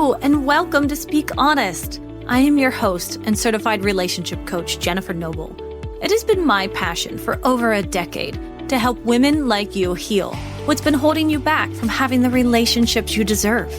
Hello, and welcome to Speak Honest. I am your host and certified relationship coach, Jennifer Noble. It has been my passion for over a decade to help women like you heal what's been holding you back from having the relationships you deserve.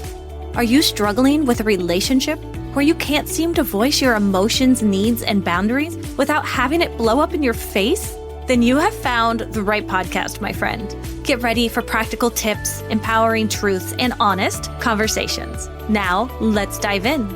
Are you struggling with a relationship where you can't seem to voice your emotions, needs, and boundaries without having it blow up in your face? Then you have found the right podcast, my friend. Get ready for practical tips, empowering truths, and honest conversations. Now, let's dive in.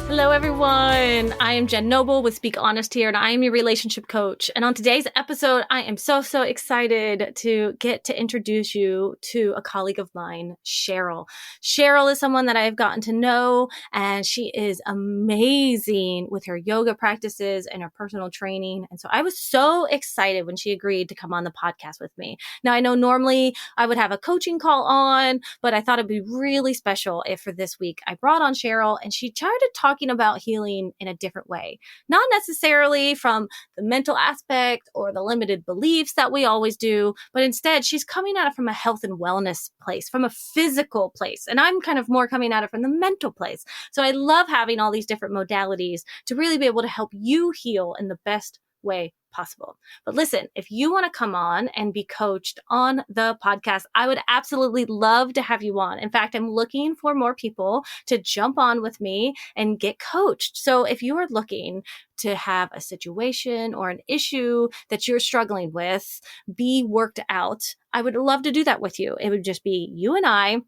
Hello, everyone. I am Jen Noble with Speak Honest here, and I am your relationship coach. And on today's episode, I am so excited to get to introduce you to a colleague of mine, Cheryl. Cheryl is someone that I've gotten to know, and she is amazing with her yoga practices and her personal training. And so I was so excited when she agreed to come on the podcast with me. Now, I know normally I would have a coaching call on, but I thought it'd be really special if for this week I brought on Cheryl, and she started talking about healing in a different way, not necessarily from the mental aspect or the limited beliefs that we always do, but instead she's coming at it from a health and wellness place, from a physical place. And I'm kind of more coming at it from the mental place. So I love having all these different modalities to really be able to help you heal in the best way possible. But listen, if you want to come on and be coached on the podcast, I would absolutely love to have you on. In fact, I'm looking for more people to jump on with me and get coached. So if you are looking to have a situation or an issue that you're struggling with be worked out, I would love to do that with you. It would just be you and I,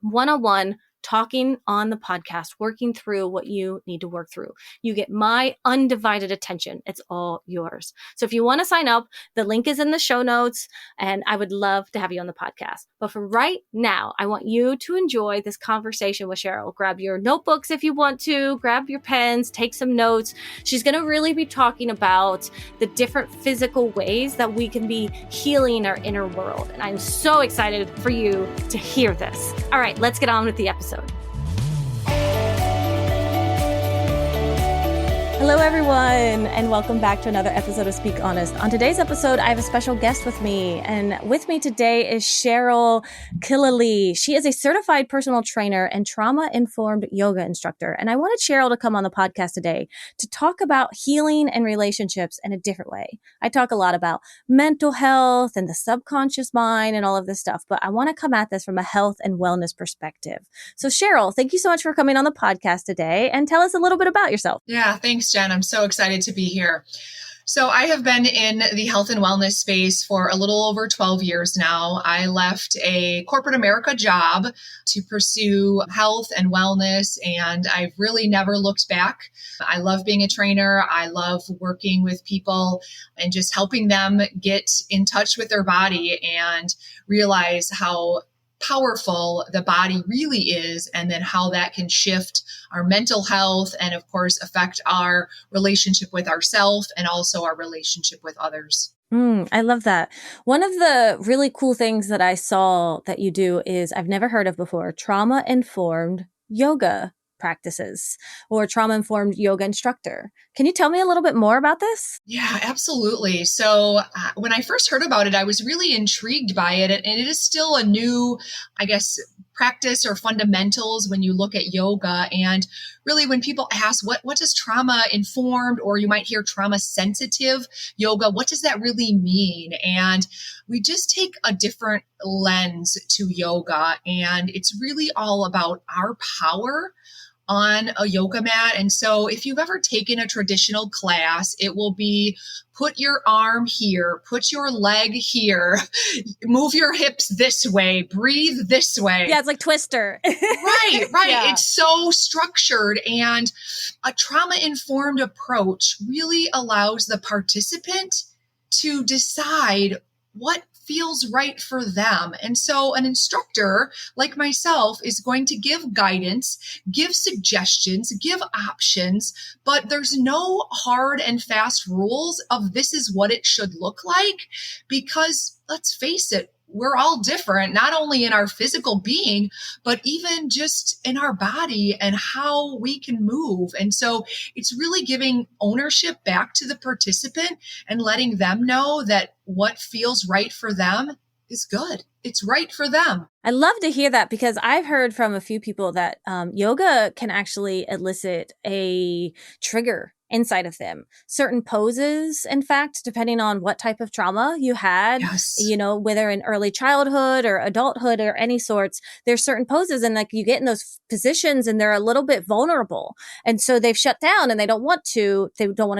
one-on-one, talking on the podcast, working through what you need to work through. You get my undivided attention. It's all yours. So if you want to sign up, the link is in the show notes, and I would love to have you on the podcast. But for right now, I want you to enjoy this conversation with Cheryl. Grab your notebooks if you want to, grab your pens, take some notes. She's going to really be talking about the different physical ways that we can be healing our inner world. And I'm so excited for you to hear this. All right, let's get on with the episode. Hello, everyone, and welcome back to another episode of Speak Honest. On today's episode, I have a special guest with me, and with me today is Cheryl Killilea. She is a certified personal trainer and trauma-informed yoga instructor, and I wanted Cheryl to come on the podcast today to talk about healing and relationships in a different way. I talk a lot about mental health and the subconscious mind and all of this stuff, but I want to come at this from a health and wellness perspective. So Cheryl, thank you so much for coming on the podcast today, and tell us a little bit about yourself. Yeah, thanks, Jen. I'm so excited to be here. So I have been in the health and wellness space for a little over 12 years now. I left a corporate America job to pursue health and wellness, and I've really never looked back. I love being a trainer. I love working with people and just helping them get in touch with their body and realize how powerful the body really is, and then how that can shift our mental health and, of course, affect our relationship with ourselves and also our relationship with others. I love that. One of the really cool things that I saw that you do is I've never heard of before, trauma-informed yoga practices or trauma-informed yoga instructor. Can you tell me a little bit more about this? Yeah, absolutely. So when I first heard about it, I was really intrigued by it. And it is still a new, I guess, practice or fundamentals when you look at yoga. And really when people ask, what does trauma informed, or you might hear trauma sensitive yoga, what does that really mean? And we just take a different lens to yoga. And it's really all about our power on a yoga mat. And so if you've ever taken a traditional class, it will be put your arm here, put your leg here, move your hips this way, breathe this way. Yeah, it's like Twister. Right. Yeah. It's so structured, and a trauma-informed approach really allows the participant to decide what feels right for them. And so an instructor like myself is going to give guidance, give suggestions, give options, but there's no hard and fast rules of this is what it should look like, because let's face it, we're all different, not only in our physical being, but even just in our body and how we can move. And so it's really giving ownership back to the participant and letting them know that what feels right for them is good. It's right for them. I love to hear that because I've heard from a few people that yoga can actually elicit a trigger inside of them. Certain poses, in fact, depending on what type of trauma you had, Yes. whether in early childhood or adulthood or any sorts, there's certain poses and like you get in those positions and they're a little bit vulnerable. And so they've shut down and they don't want to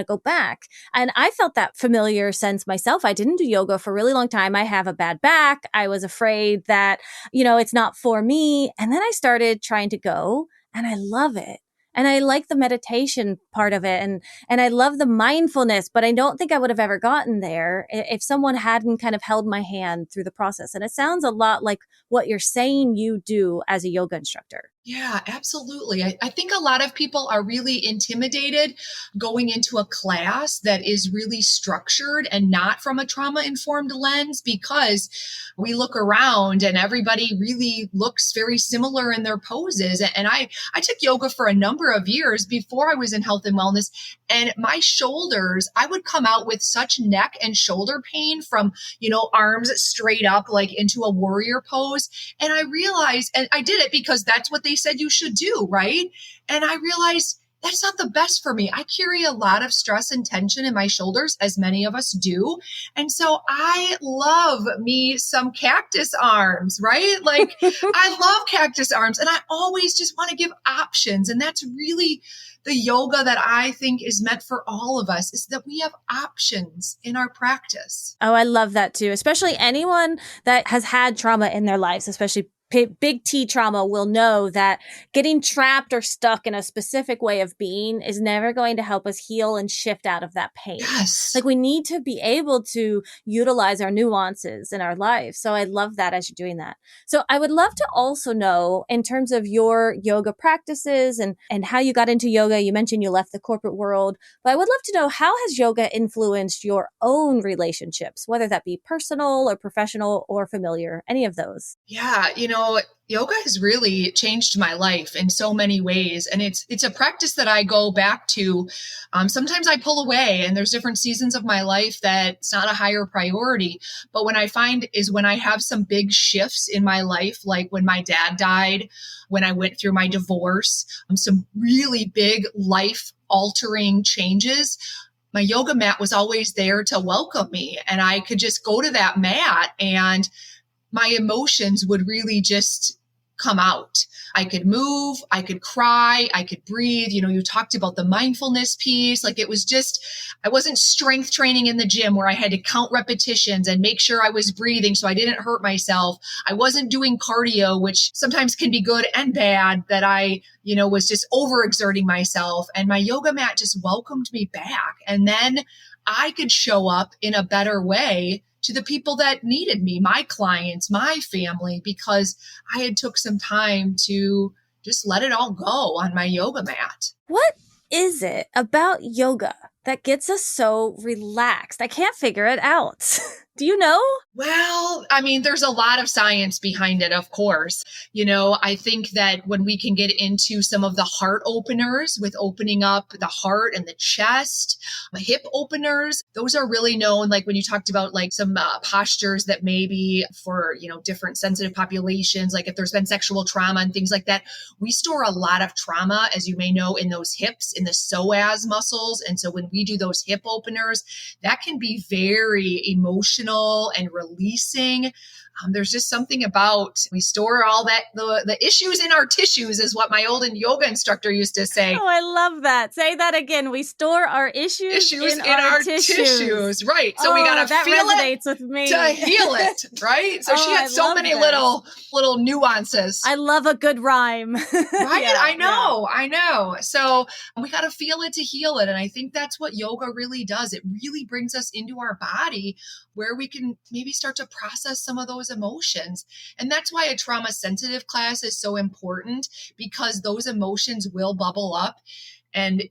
go back. And I felt that familiar sense myself. I didn't do yoga for a really long time. I have a bad back. I was afraid that it's not for me. And then I started trying to go and I love it. And I like the meditation part of it. And I love the mindfulness, but I don't think I would have ever gotten there if someone hadn't kind of held my hand through the process. And it sounds a lot like what you're saying you do as a yoga instructor. Yeah, absolutely. I think a lot of people are really intimidated going into a class that is really structured and not from a trauma-informed lens because we look around and everybody really looks very similar in their poses. And I took yoga for a number of years before I was in health and wellness. And my shoulders, I would come out with such neck and shoulder pain from, arms straight up, like into a warrior pose. And I realized, and I did it because that's what they said you should do, right? And I realized that's not the best for me. I carry a lot of stress and tension in my shoulders, as many of us do. And so I love me some cactus arms, right? Like I love cactus arms and I always just want to give options. And that's really the yoga that I think is meant for all of us, is that we have options in our practice. Oh, I love that too. Especially anyone that has had trauma in their lives, especially big T trauma, will know that getting trapped or stuck in a specific way of being is never going to help us heal and shift out of that pain. Yes. Like we need to be able to utilize our nuances in our lives. So I love that as you're doing that. So I would love to also know, in terms of your yoga practices and how you got into yoga, you mentioned you left the corporate world, but I would love to know, how has yoga influenced your own relationships, whether that be personal or professional or familiar, any of those? Yeah, yoga has really changed my life in so many ways. And it's a practice that I go back to. Sometimes I pull away and there's different seasons of my life that it's not a higher priority. But when I have some big shifts in my life, like when my dad died, when I went through my divorce, some really big life altering changes, my yoga mat was always there to welcome me. And I could just go to that mat and my emotions would really just come out. I could move, I could cry, I could breathe. You talked about the mindfulness piece. Like it was just, I wasn't strength training in the gym where I had to count repetitions and make sure I was breathing so I didn't hurt myself. I wasn't doing cardio, which sometimes can be good and bad, that I, was just overexerting myself. And my yoga mat just welcomed me back. And then I could show up in a better way to the people that needed me, my clients, my family, because I had took some time to just let it all go on my yoga mat. What is it about yoga that gets us so relaxed? I can't figure it out. Do you know? Well, there's a lot of science behind it, of course. I think that when we can get into some of the heart openers with opening up the heart and the chest, hip openers, those are really known. Like when you talked about like some postures that maybe for, different sensitive populations, like if there's been sexual trauma and things like that, we store a lot of trauma, as you may know, in those hips, in the psoas muscles. And so when we do those hip openers, that can be very emotional and releasing. There's just something about, we store all that, the issues in our tissues, is what my old yoga instructor used to say. Oh, I love that. Say that again. We store our issues in our tissues. Right. So we got to feel it with me to heal it. Right. So she had so many little nuances. I love a good rhyme. Right. Yeah, I know. So we got to feel it to heal it. And I think that's what yoga really does. It really brings us into our body where we can maybe start to process some of those emotions. And that's why a trauma sensitive class is so important, because those emotions will bubble up. And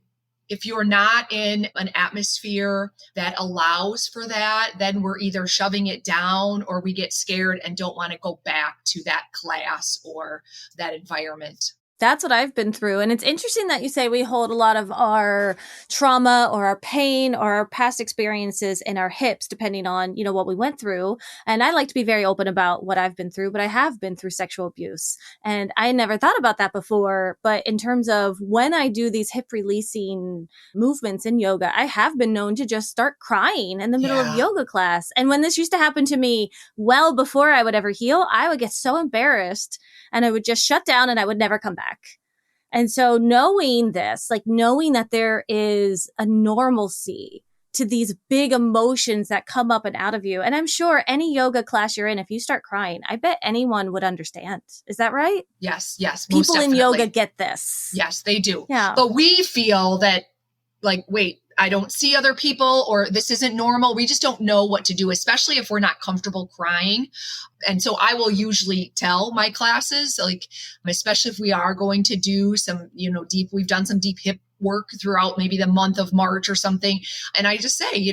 if you're not in an atmosphere that allows for that, then we're either shoving it down or we get scared and don't want to go back to that class or that environment. That's what I've been through. And it's interesting that you say we hold a lot of our trauma or our pain or our past experiences in our hips, depending on, what we went through. And I like to be very open about what I've been through, but I have been through sexual abuse. And I never thought about that before. But in terms of when I do these hip releasing movements in yoga, I have been known to just start crying in the middle of Yeah. yoga class. And when this used to happen to me well before I would ever heal, I would get so embarrassed and I would just shut down and I would never come back. And so knowing this, like knowing that there is a normalcy to these big emotions that come up and out of you. And I'm sure any yoga class you're in, if you start crying, I bet anyone would understand. Is that right? Yes, yes, most People in definitely. yoga get this. Yes, they do. Yeah. But we feel that, like, wait, I don't see other people, or this isn't normal. We just don't know what to do, especially if we're not comfortable crying. And so I will usually tell my classes, like, especially if we are going to do some, we've done some deep hip work throughout maybe the month of March or something. And I just say,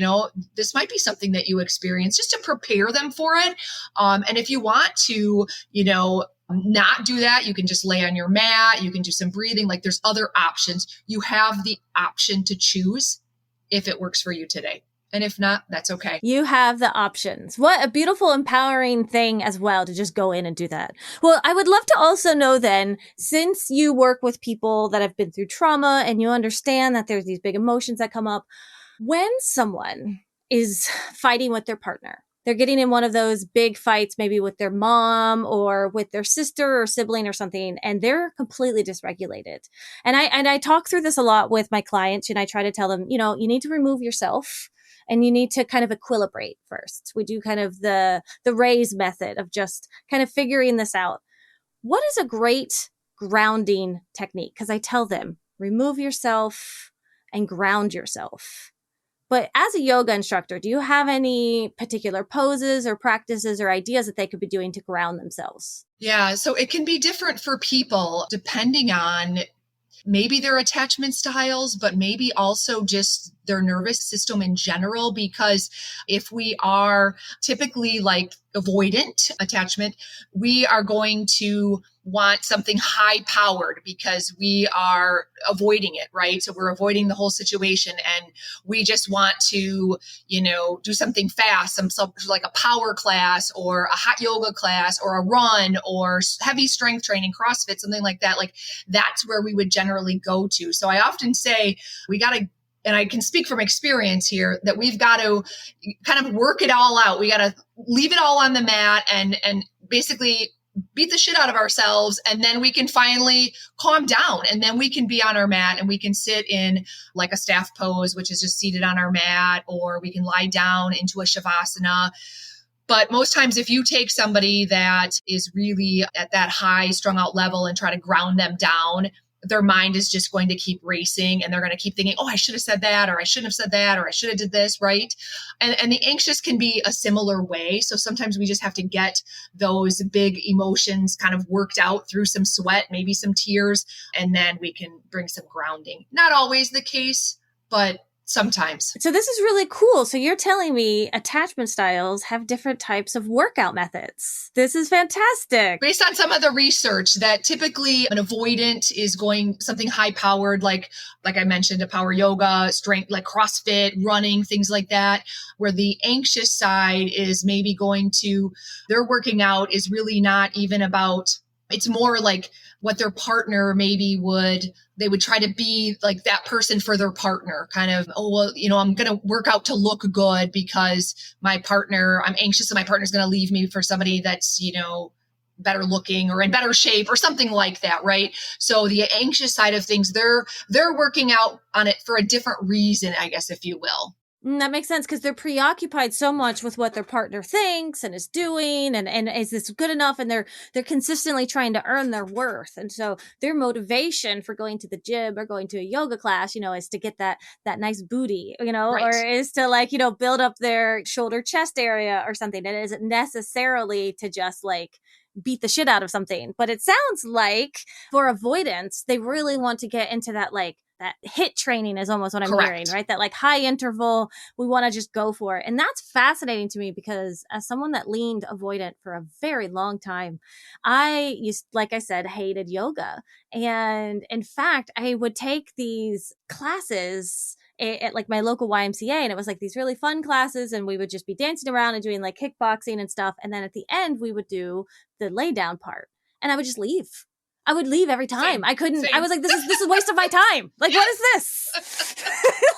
this might be something that you experience, just to prepare them for it. And if you want to, not do that, you can just lay on your mat. You can do some breathing. Like, there's other options. You have the option to choose if it works for you today. And if not, that's okay. You have the options. What a beautiful, empowering thing as well to just go in and do that. Well, I would love to also know then, since you work with people that have been through trauma and you understand that there's these big emotions that come up, when someone is fighting with their partner, they're getting in one of those big fights, maybe with their mom or with their sister or sibling or something, and they're completely dysregulated. And I talk through this a lot with my clients, and I try to tell them, you need to remove yourself and you need to kind of equilibrate first. We do kind of the raise method of just kind of figuring this out. What is a great grounding technique? Because I tell them, remove yourself and ground yourself. But as a yoga instructor, do you have any particular poses or practices or ideas that they could be doing to ground themselves? Yeah, so it can be different for people depending on maybe their attachment styles, but maybe also just their nervous system in general. Because if we are typically like avoidant attachment, we are going to want something high powered because we are avoiding it, right? So we're avoiding the whole situation and we just want to, do something fast, some like a power class or a hot yoga class or a run or heavy strength training, CrossFit, something like that. Like, that's where we would generally go to. So I often say we got to, and I can speak from experience here, that we've got to kind of work it all out. We got to leave it all on the mat and basically beat the shit out of ourselves. And then we can finally calm down, and then we can be on our mat and we can sit in like a staff pose, which is just seated on our mat, or we can lie down into a shavasana. But most times, if you take somebody that is really at that high strung out level and try to ground them down, their mind is just going to keep racing and they're going to keep thinking, oh, I should have said that, or I shouldn't have said that, or I should have did this, right? And the anxious can be a similar way. So sometimes we just have to get those big emotions kind of worked out through some sweat, maybe some tears, and then we can bring some grounding. Not always the case, but sometimes. So this is really cool. So you're telling me attachment styles have different types of workout methods. This is fantastic. Based on some of the research, that typically an avoidant is going something high powered, like I mentioned, a power yoga, strength, like CrossFit, running, things like that, where the anxious side is maybe going to, their working out is really not even about, it's more like what their partner maybe they would try to be like that person for their partner, kind of, oh, well, I'm going to work out to look good because I'm anxious and my partner's going to leave me for somebody that's, better looking or in better shape or something like that, right? So the anxious side of things, they're working out on it for a different reason, I guess, if you will. That makes sense, because they're preoccupied so much with what their partner thinks and is doing and is this good enough, and they're consistently trying to earn their worth. And so their motivation for going to the gym or going to a yoga class, is to get that nice booty, right. Or is to build up their shoulder chest area or something. It isn't necessarily to just beat the shit out of something. But it sounds like for avoidance, they really want to get into that that hit training is almost what I'm Correct. hearing, right? That like high interval, we want to just go for it. And that's fascinating to me because as someone that leaned avoidant for a very long time, I used, like I said, hated yoga. And in fact, I would take these classes at like my local YMCA, and it was like these really fun classes, and we would just be dancing around and doing like kickboxing and stuff. And then at the end, we would do the lay down part, and I would just leave. I would leave every time. Same. I couldn't. Same. I was like, this is a waste of my time. Like, what is this?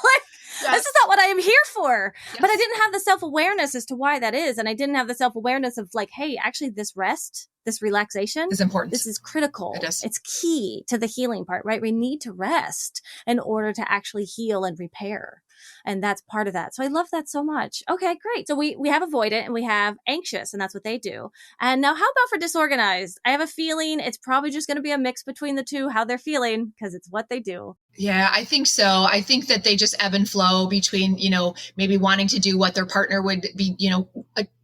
Like, Yes. this is not what I am here for. Yes. But I didn't have the self-awareness as to why that is. And I didn't have the self-awareness of like, hey, actually this rest, this relaxation is important. This is critical. It is. It's key to the healing part, right? We need to rest in order to actually heal and repair. And that's part of that. So I love that so much. Okay, great. So we have avoidant and we have anxious, and that's what they do. And now how about for disorganized? I have a feeling it's probably just going to be a mix between the two, how they're feeling, because it's what they do. Yeah, I think so. I think that they just ebb and flow between, maybe wanting to do what their partner would be,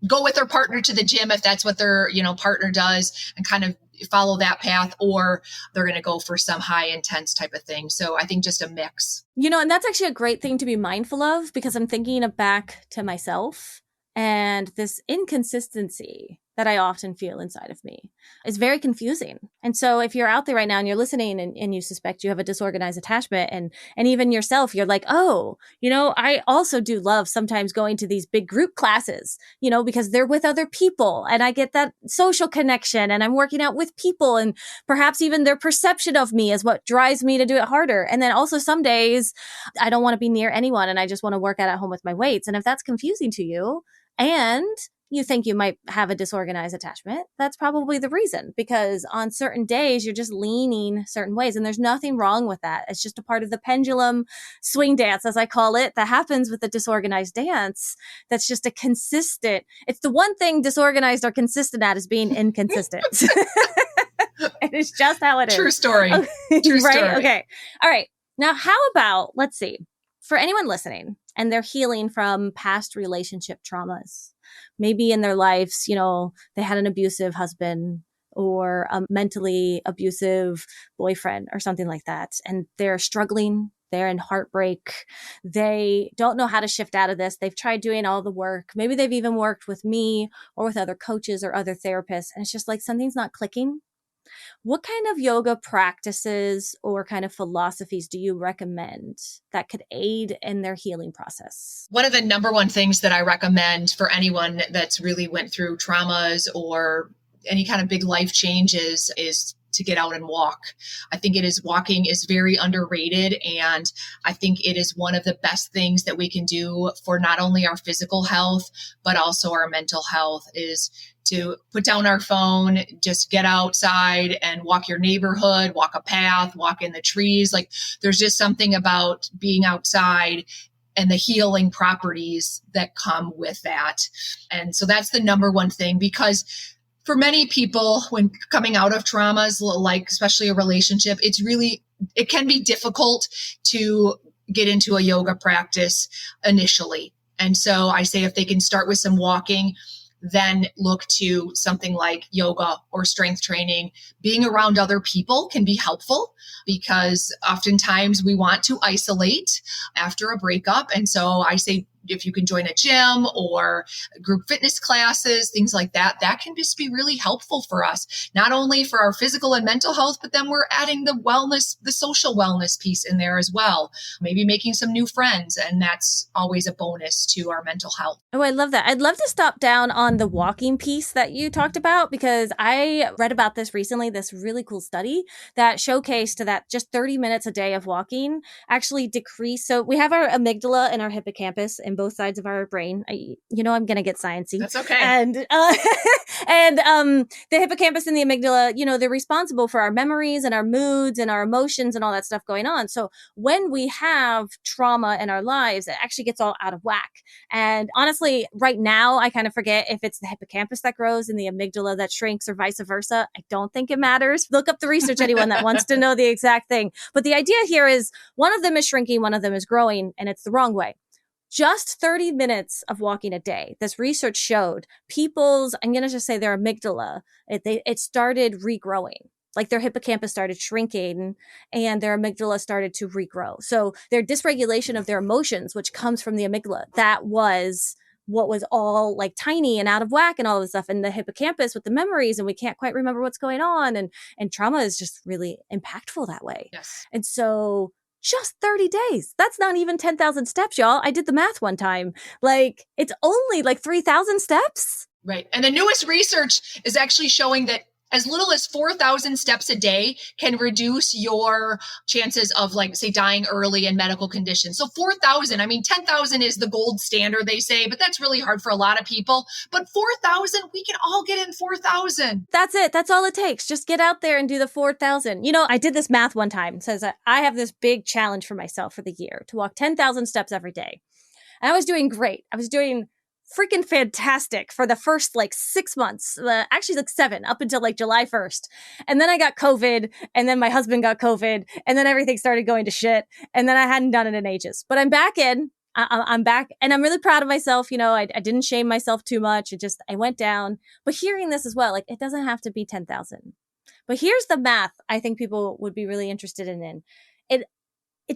go with their partner to the gym if that's what their, partner does, and kind of follow that path, or they're going to go for some high intense type of thing. So I think just a mix. And that's actually a great thing to be mindful of, because I'm thinking back to myself and this inconsistency that I often feel inside of me is very confusing. And so if you're out there right now and you're listening and you suspect you have a disorganized attachment, and even yourself, you're like, oh, I also do love sometimes going to these big group classes, because they're with other people and I get that social connection and I'm working out with people, and perhaps even their perception of me is what drives me to do it harder. And then also some days I don't want to be near anyone and I just want to work out at home with my weights. And if that's confusing to you, and you think you might have a disorganized attachment, that's probably the reason, because on certain days you're just leaning certain ways, and there's nothing wrong with that. It's just a part of the pendulum swing dance, as I call it, that happens with the disorganized dance. That's just a consistent. It's the one thing disorganized are consistent at, is being inconsistent. It is just how it is. True story. Okay. True Right? story. Okay. All right. Now, how about, let's see, for anyone listening and they're healing from past relationship traumas, maybe in their lives, they had an abusive husband or a mentally abusive boyfriend or something like that, and they're struggling. They're in heartbreak. They don't know how to shift out of this. They've tried doing all the work. Maybe they've even worked with me or with other coaches or other therapists, and it's just like something's not clicking. What kind of yoga practices or kind of philosophies do you recommend that could aid in their healing process? One of the number one things that I recommend for anyone that's really went through traumas or any kind of big life changes is to get out and walk. I think walking is very underrated. And I think it is one of the best things that we can do for not only our physical health, but also our mental health, is to put down our phone, just get outside and walk your neighborhood, walk a path, walk in the trees. Like, there's just something about being outside and the healing properties that come with that. And so that's the number one thing, because for many people, when coming out of traumas, like especially a relationship, it can be difficult to get into a yoga practice initially. And so I say, if they can start with some walking, then look to something like yoga or strength training. Being around other people can be helpful, because oftentimes we want to isolate after a breakup. And so I say, if you can join a gym or group fitness classes, things like that, that can just be really helpful for us, not only for our physical and mental health, but then we're adding the wellness, the social wellness piece in there as well. Maybe making some new friends. And that's always a bonus to our mental health. Oh, I love that. I'd love to stop down on the walking piece that you talked about, because I read about this recently, this really cool study that showcased that just 30 minutes a day of walking actually decrease. So we have our amygdala and our hippocampus in both sides of our brain. I'm going to get sciencey. That's okay. And the hippocampus and the amygdala, they're responsible for our memories and our moods and our emotions and all that stuff going on. So when we have trauma in our lives, it actually gets all out of whack. And honestly, right now, I kind of forget if it's the hippocampus that grows and the amygdala that shrinks or vice versa. I don't think it matters. Look up the research, anyone that wants to know the exact thing. But the idea here is one of them is shrinking, one of them is growing, and it's the wrong way. Just 30 minutes of walking a day. This research showed I'm going to just say their amygdala, it started regrowing. Like their hippocampus started shrinking and their amygdala started to regrow. So their dysregulation of their emotions, which comes from the amygdala, that was what was all like tiny and out of whack and all this stuff. And the hippocampus with the memories, and we can't quite remember what's going on. And trauma is just really impactful that way. Yes. And so just 30 days. That's not even 10,000 steps, y'all. I did the math one time. Like it's only like 3,000 steps. Right. And the newest research is actually showing that as little as 4,000 steps a day can reduce your chances of, like, say, dying early in medical conditions. So 4,000, I mean, 10,000 is the gold standard, they say, but that's really hard for a lot of people. But 4,000, we can all get in 4,000. That's it. That's all it takes. Just get out there and do the 4,000. You know, I did this math one time. It says that I have this big challenge for myself for the year to walk 10,000 steps every day. And I was doing great. I was doing freaking fantastic for the first like 6 months, actually like 7 up until like July 1st. And then I got COVID, and then my husband got COVID, and then everything started going to shit. And then I hadn't done it in ages, but I'm back in. I'm back, and I'm really proud of myself. You know, I didn't shame myself too much. I went down. But hearing this as well, like it doesn't have to be 10,000. But here's the math I think people would be really interested in. It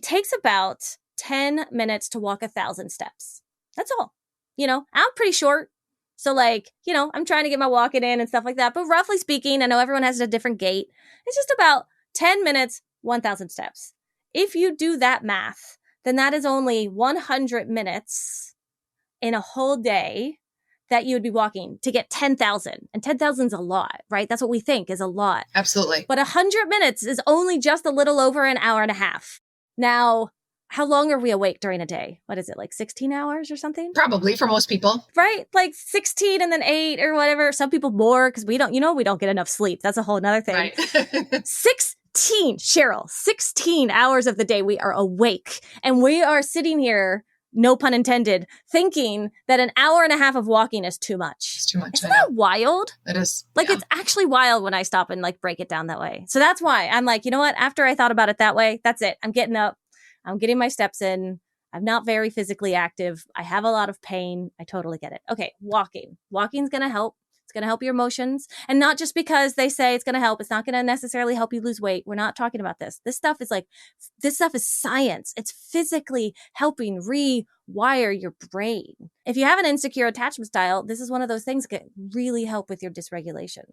takes about 10 minutes to walk 1,000 steps. That's all. You know, I'm pretty short. So like, you know, I'm trying to get my walking in and stuff like that. But roughly speaking, I know everyone has a different gait. It's just about 10 minutes, 1,000 steps. If you do that math, then that is only 100 minutes in a whole day that you would be walking to get 10,000. And 10,000 is a lot, right? That's what we think is a lot. Absolutely. But 100 minutes is only just a little over an hour and a half. Now, how long are we awake during a day? What is it, like 16 hours or something? Probably for most people. Right? Like 16 and then 8 or whatever. Some people more because we don't get enough sleep. That's a whole nother thing. Right. 16, Cheryl, 16 hours of the day we are awake. And we are sitting here, no pun intended, thinking that an hour and a half of walking is too much. It's too much. Isn't that wild? It is. Like, it's actually wild when I stop and like break it down that way. So that's why I'm like, you know what? After I thought about it that way, that's it. I'm getting up. I'm getting my steps in. I'm not very physically active. I have a lot of pain. I totally get it. Okay, walking. Walking's going to help. It's going to help your emotions. And not just because they say it's going to help. It's not going to necessarily help you lose weight. We're not talking about this. This stuff is science. It's physically helping rewire your brain. If you have an insecure attachment style, this is one of those things that can really help with your dysregulation.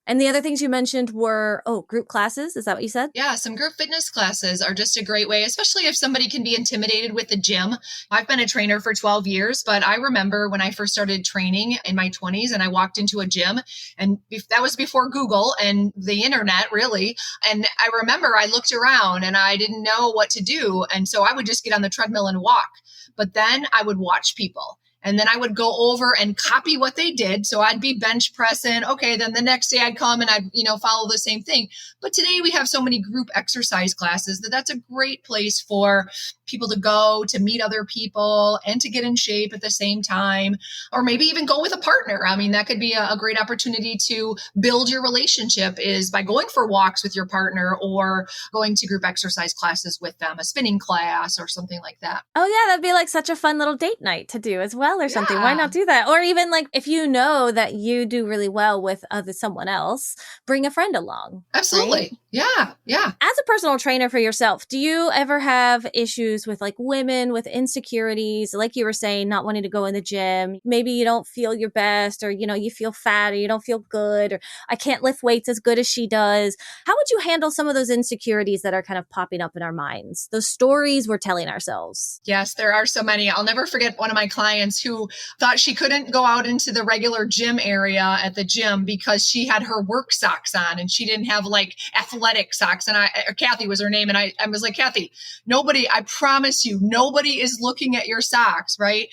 And the other things you mentioned were, group classes. Is that what you said? Yeah, some group fitness classes are just a great way, especially if somebody can be intimidated with the gym. I've been a trainer for 12 years, but I remember when I first started training in my 20s and I walked into a gym, and that was before Google and the internet, really. And I remember I looked around and I didn't know what to do. And so I would just get on the treadmill and walk. But then I would watch people. And then I would go over and copy what they did. So I'd be bench pressing. Okay, then the next day I'd come and I'd, follow the same thing. But today we have so many group exercise classes that's a great place for people to go to meet other people and to get in shape at the same time, or maybe even go with a partner. I mean, that could be a great opportunity to build your relationship is by going for walks with your partner or going to group exercise classes with them, a spinning class or something like that. Oh yeah, that'd be like such a fun little date night to do as well or something. Yeah. Why not do that? Or even like if you know that you do really well with someone else, bring a friend along. Absolutely. Right? Yeah. As a personal trainer for yourself, do you ever have issues with like women with insecurities, like you were saying, not wanting to go in the gym? Maybe you don't feel your best, or, you feel fat, or you don't feel good, or I can't lift weights as good as she does. How would you handle some of those insecurities that are kind of popping up in our minds? Those stories we're telling ourselves. Yes, there are so many. I'll never forget one of my clients who thought she couldn't go out into the regular gym area at the gym because she had her work socks on and she didn't have like athletic socks. And Kathy was her name. And I was like, Kathy, I promise you, nobody is looking at your socks, right?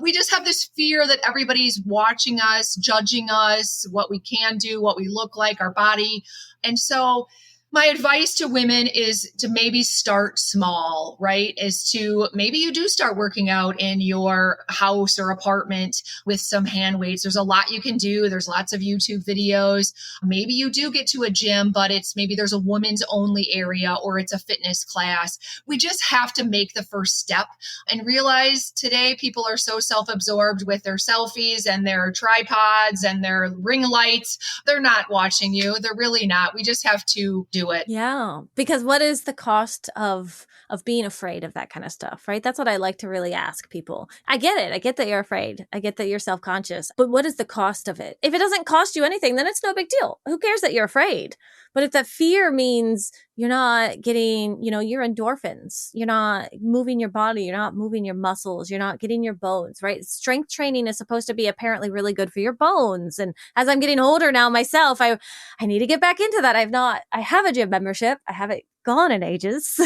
We just have this fear that everybody's watching us, judging us, what we can do, what we look like, our body. And so My advice to women is to maybe start small, right? Is to maybe you do start working out in your house or apartment with some hand weights. There's a lot you can do. There's lots of YouTube videos. Maybe you do get to a gym, but it's maybe there's a women's only area or it's a fitness class. We just have to make the first step and realize today people are so self-absorbed with their selfies and their tripods and their ring lights. They're not watching you. They're really not. We just have to do it. Yeah. Because what is the cost of being afraid of that kind of stuff, right? That's what I like to really ask people. I get it. I get that you're afraid. I get that you're self-conscious. But what is the cost of it? If it doesn't cost you anything, then it's no big deal. Who cares that you're afraid? But if that fear means you're not getting, your endorphins, you're not moving your body, you're not moving your muscles, you're not getting your bones, right? Strength training is supposed to be apparently really good for your bones. And as I'm getting older now myself, I need to get back into that. I have a gym membership. I haven't gone in ages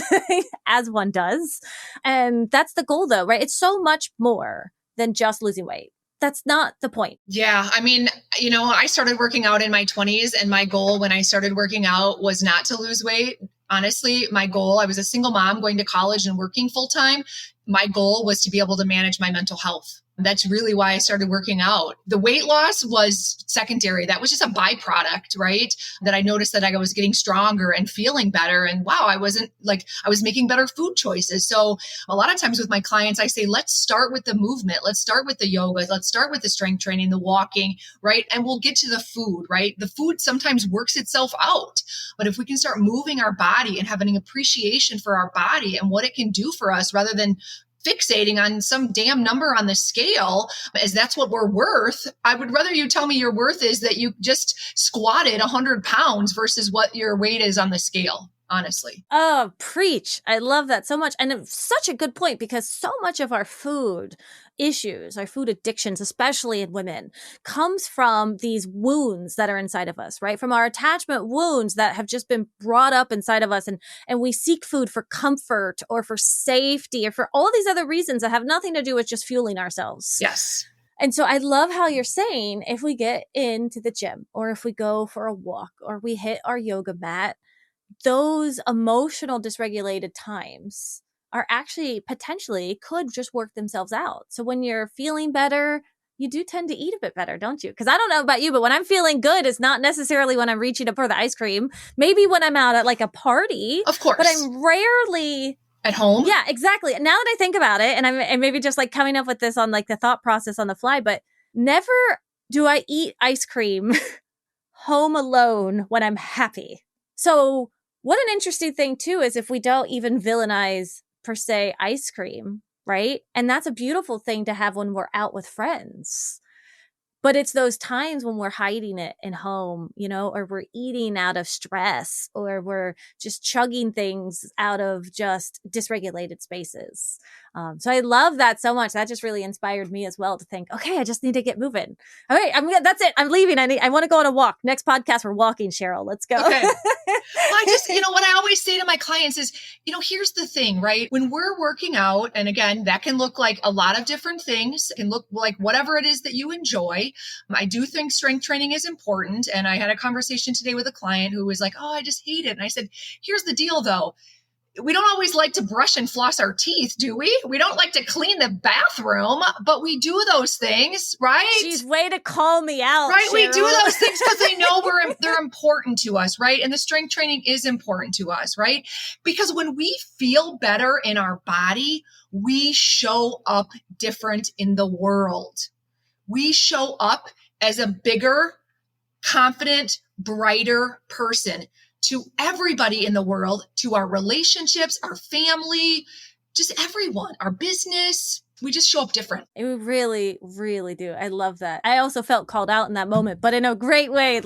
as one does. And that's the goal though, right? It's so much more than just losing weight. That's not the point. Yeah. I mean, I started working out in my 20s, and my goal when I started working out was not to lose weight. Honestly, my goal, I was a single mom going to college and working full time. My goal was to be able to manage my mental health. That's really why I started working out. The weight loss was secondary. That was just a byproduct, right? That I noticed that I was getting stronger and feeling better. And wow, I was making better food choices. So a lot of times with my clients, I say, let's start with the movement. Let's start with the yoga. Let's start with the strength training, the walking, right? And we'll get to the food, right? The food sometimes works itself out. But if we can start moving our body and having an appreciation for our body and what it can do for us rather than fixating on some damn number on the scale as that's what we're worth. I would rather you tell me your worth is that you just squatted 100 pounds versus what your weight is on the scale. Honestly. Oh, preach. I love that so much. And it's such a good point because so much of our food issues, our food addictions, especially in women, comes from these wounds that are inside of us, right? From our attachment wounds that have just been brought up inside of us. And we seek food for comfort or for safety or for all these other reasons that have nothing to do with just fueling ourselves. Yes. And so I love how you're saying if we get into the gym or if we go for a walk or we hit our yoga mat, those emotional dysregulated times are actually potentially could just work themselves out. So when you're feeling better, you do tend to eat a bit better, don't you? Because I don't know about you, but when I'm feeling good, it's not necessarily when I'm reaching up for the ice cream. Maybe when I'm out at like a party. Of course. But I'm rarely at home. Yeah, exactly. Now that I think about it, and I'm maybe just like coming up with this on like the thought process on the fly, but never do I eat ice cream home alone when I'm happy. So what an interesting thing too is if we don't even villainize per se ice cream, right? And that's a beautiful thing to have when we're out with friends. But it's those times when we're hiding it in home, or we're eating out of stress, or we're just chugging things out of just dysregulated spaces. So I love that so much. That just really inspired me as well to think, okay, I just need to get moving. All right, that's it. I'm leaving. I want to go on a walk. Next podcast, we're walking, Cheryl. Let's go. Okay. I just, what I always say to my clients is, here's the thing, right? When we're working out, and again, that can look like a lot of different things. It can look like whatever it is that you enjoy. I do think strength training is important. And I had a conversation today with a client who was like, oh, I just hate it. And I said, here's the deal though. We don't always like to brush and floss our teeth, do we? We don't like to clean the bathroom, but we do those things, right? She's way to call me out, right? Cheryl. We do those things because they know they're important to us, right? And the strength training is important to us, right? Because when we feel better in our body, we show up different in the world. We show up as a bigger, confident, brighter person to everybody in the world, to our relationships, our family, just everyone, our business. We just show up different. We really, really do. I love that. I also felt called out in that moment, but in a great way.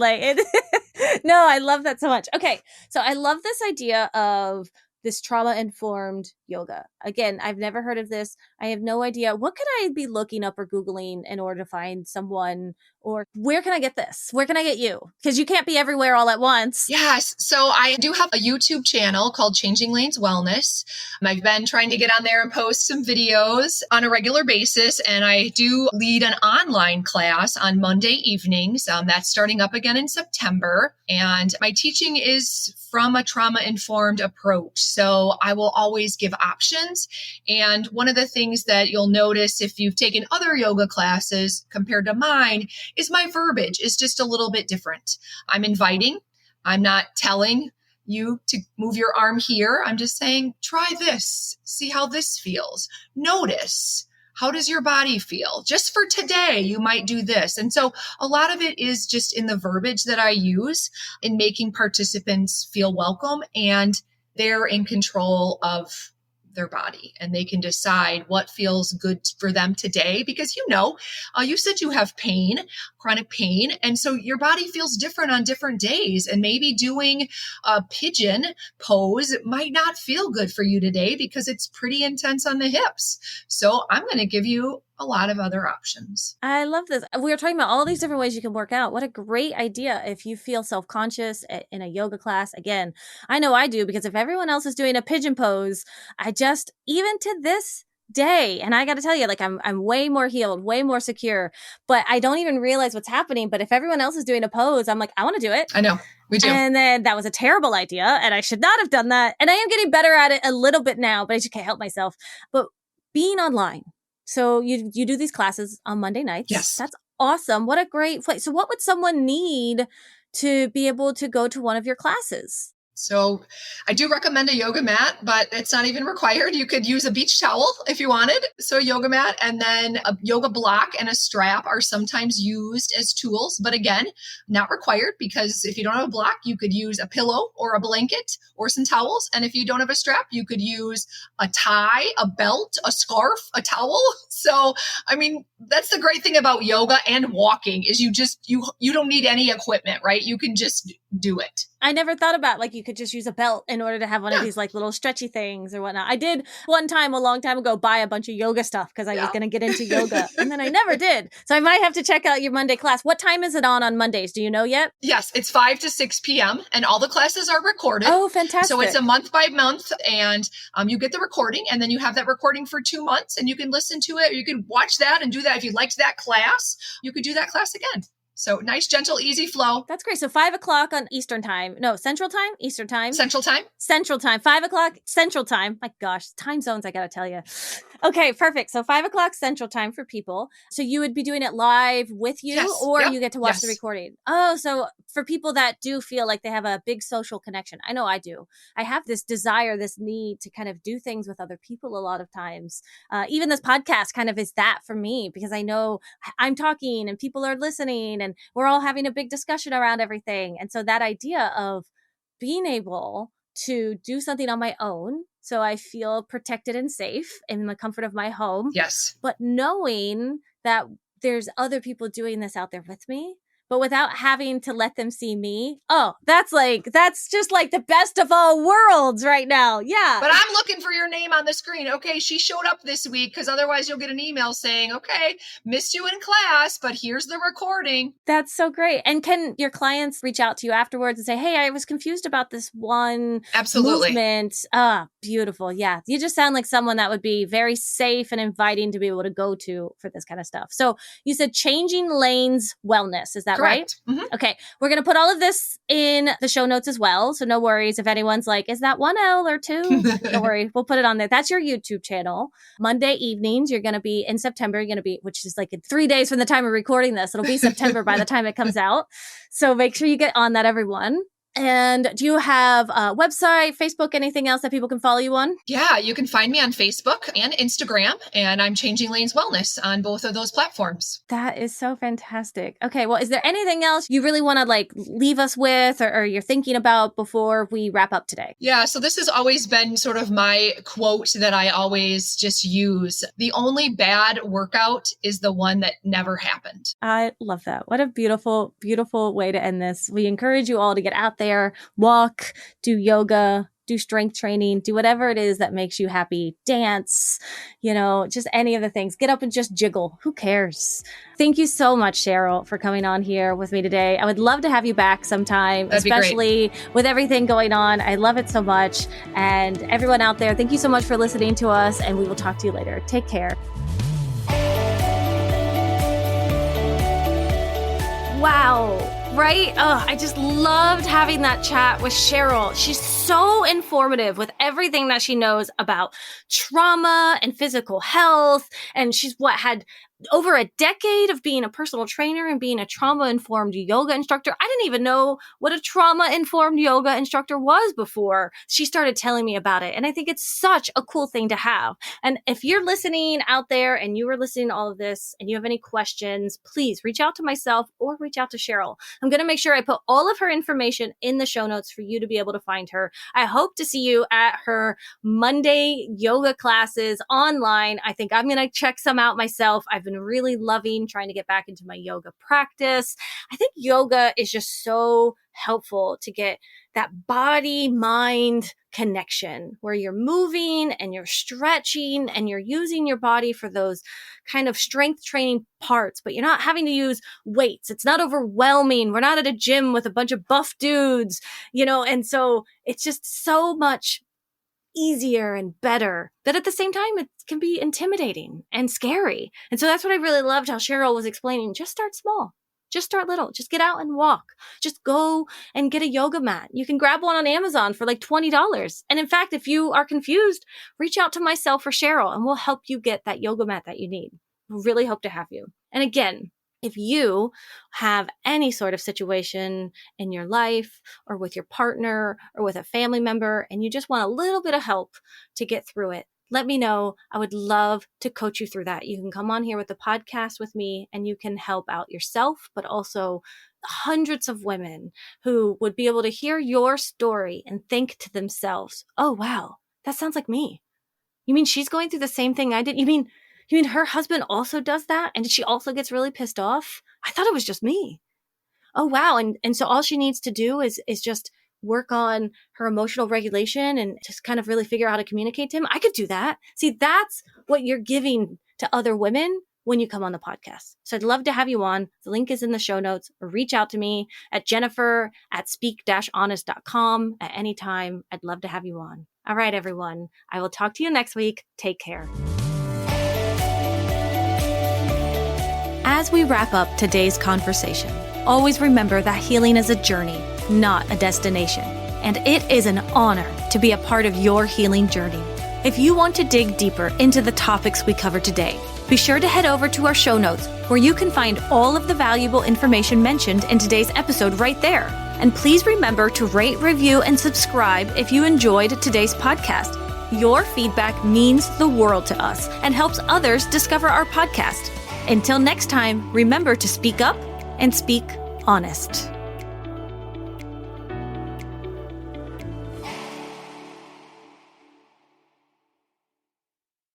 No, I love that so much. Okay. So I love this idea of this trauma-informed yoga. Again, I've never heard of this. I have no idea. What could I be looking up or Googling in order to find someone or where can I get this? Where can I get you? Because you can't be everywhere all at once. Yes. So I do have a YouTube channel called Changing Lanes Wellness. I've been trying to get on there and post some videos on a regular basis. And I do lead an online class on Monday evenings. That's starting up again in September. And my teaching is from a trauma-informed approach. So I will always give options. And one of the things that you'll notice if you've taken other yoga classes compared to mine is my verbiage is just a little bit different. I'm inviting. I'm not telling you to move your arm here. I'm just saying, try this. See how this feels. Notice. How does your body feel? Just for today, you might do this. And so a lot of it is just in the verbiage that I use in making participants feel welcome and they're in control of their body and they can decide what feels good for them today. Because, you said you have pain, chronic pain. And so your body feels different on different days. And maybe doing a pigeon pose might not feel good for you today because it's pretty intense on the hips. So I'm going to give you a lot of other options. I love this. We were talking about all these different ways you can work out. What a great idea if you feel self-conscious in a yoga class. Again, I know I do because if everyone else is doing a pigeon pose, even to this day, and I got to tell you, like I'm way more healed, way more secure, but I don't even realize what's happening. But if everyone else is doing a pose, I'm like, I want to do it. I know. We do. And then that was a terrible idea and I should not have done that. And I am getting better at it a little bit now, but I just can't help myself. But being online. So you do these classes on Monday nights. Yes. That's awesome. What a great place. So what would someone need to be able to go to one of your classes? So I do recommend a yoga mat, but it's not even required. You could use a beach towel if you wanted. So a yoga mat and then a yoga block and a strap are sometimes used as tools, but again, not required because if you don't have a block, you could use a pillow or a blanket or some towels. And if you don't have a strap, you could use a tie, a belt, a scarf, a towel. So, that's the great thing about yoga and walking is you don't need any equipment, right? You can just do it. I never thought about you could just use a belt in order to have one of these little stretchy things or whatnot. I did one time a long time ago buy a bunch of yoga stuff because I was going to get into yoga and then I never did. So I might have to check out your Monday class. What time is it on Mondays? Do you know yet? Yes, it's 5 to 6 p.m. and all the classes are recorded. Oh, fantastic. So it's a month by month and you get the recording and then you have that recording for 2 months and you can listen to it. You can watch that and do that. If you liked that class, you could do that class again. So nice, gentle, easy flow. That's great. So 5 o'clock on Eastern time. No, Central time? Eastern time? Central time. Central time. 5 o'clock Central time. My gosh, time zones, I got to tell you. Okay, perfect. So 5 o'clock Central time for people. So you would be doing it live with you or you get to watch the recording? Oh, so for people that do feel like they have a big social connection. I know I do. I have this desire, this need to kind of do things with other people a lot of times. Even this podcast kind of is that for me because I know I'm talking and people are listening and we're all having a big discussion around everything. And so that idea of being able to do something on my own, so I feel protected and safe in the comfort of my home. Yes. But knowing that there's other people doing this out there with me, but without having to let them see me. Oh, that's just like the best of all worlds right now. Yeah. But I'm looking for your name on the screen. Okay, she showed up this week because otherwise you'll get an email saying, okay, missed you in class, but here's the recording. That's so great. And can your clients reach out to you afterwards and say, hey, I was confused about this one movement. Ah, beautiful. Yeah. You just sound like someone that would be very safe and inviting to be able to go to for this kind of stuff. So you said Changing Lanes Wellness. Is that right? Mm-hmm. Okay. We're going to put all of this in the show notes as well. So no worries if anyone's like, is that 1L or 2? Don't worry. We'll put it on there. That's your YouTube channel. Monday evenings, you're going to be in September, which is like in 3 days from the time of recording this. It'll be September by the time it comes out. So make sure you get on that, everyone. And do you have a website, Facebook, anything else that people can follow you on? Yeah, you can find me on Facebook and Instagram, and I'm Changing Lanes Wellness on both of those platforms. That is so fantastic. Okay, well, is there anything else you really want to leave us with or you're thinking about before we wrap up today? Yeah, so this has always been sort of my quote that I always just use. The only bad workout is the one that never happened. I love that. What a beautiful, beautiful way to end this. We encourage you all to get out there, walk, do yoga, do strength training, do whatever it is that makes you happy, dance, just any of the things. Get up and just jiggle. Who cares? Thank you so much, Cheryl, for coming on here with me today. I would love to have you back sometime, especially with everything going on. I love it so much. And everyone out there, thank you so much for listening to us, and we will talk to you later. Take care. Wow. Right? Oh, I just loved having that chat with Cheryl. She's so informative with everything that she knows about trauma and physical health. And she's had over a decade of being a personal trainer and being a trauma-informed yoga instructor. I didn't even know what a trauma-informed yoga instructor was before she started telling me about it. And I think it's such a cool thing to have. And if you're listening out there and you are listening to all of this and you have any questions, please reach out to myself or reach out to Cheryl. I'm going to make sure I put all of her information in the show notes for you to be able to find her. I hope to see you at her Monday yoga classes online. I think I'm going to check some out myself. I've been really loving trying to get back into my yoga practice. I think yoga is just so helpful to get that body-mind connection where you're moving and you're stretching and you're using your body for those kind of strength training parts, but you're not having to use weights. It's not overwhelming. We're not at a gym with a bunch of buff dudes, and so it's just so much easier and better, that at the same time, it can be intimidating and scary. And so that's what I really loved how Cheryl was explaining. Just start small. Just start little. Just get out and walk. Just go and get a yoga mat. You can grab one on Amazon for like $20. And in fact, if you are confused, reach out to myself or Cheryl and we'll help you get that yoga mat that you need. We really hope to have you. And again, if you have any sort of situation in your life or with your partner or with a family member and you just want a little bit of help to get through it, let me know. I would love to coach you through that. You can come on here with the podcast with me and you can help out yourself, but also hundreds of women who would be able to hear your story and think to themselves, oh, wow, that sounds like me. You mean she's going through the same thing I did? You mean her husband also does that? And she also gets really pissed off? I thought it was just me. Oh, wow. And so all she needs to do is just work on her emotional regulation and just kind of really figure out how to communicate to him. I could do that. See, that's what you're giving to other women when you come on the podcast. So I'd love to have you on. The link is in the show notes, or reach out to me at jennifer@speak-honest.com at any time. I'd love to have you on. All right, everyone. I will talk to you next week. Take care. As we wrap up today's conversation, always remember that healing is a journey, not a destination. And it is an honor to be a part of your healing journey. If you want to dig deeper into the topics we covered today, be sure to head over to our show notes where you can find all of the valuable information mentioned in today's episode right there. And please remember to rate, review, and subscribe if you enjoyed today's podcast. Your feedback means the world to us and helps others discover our podcast. Until next time, remember to speak up and speak honest.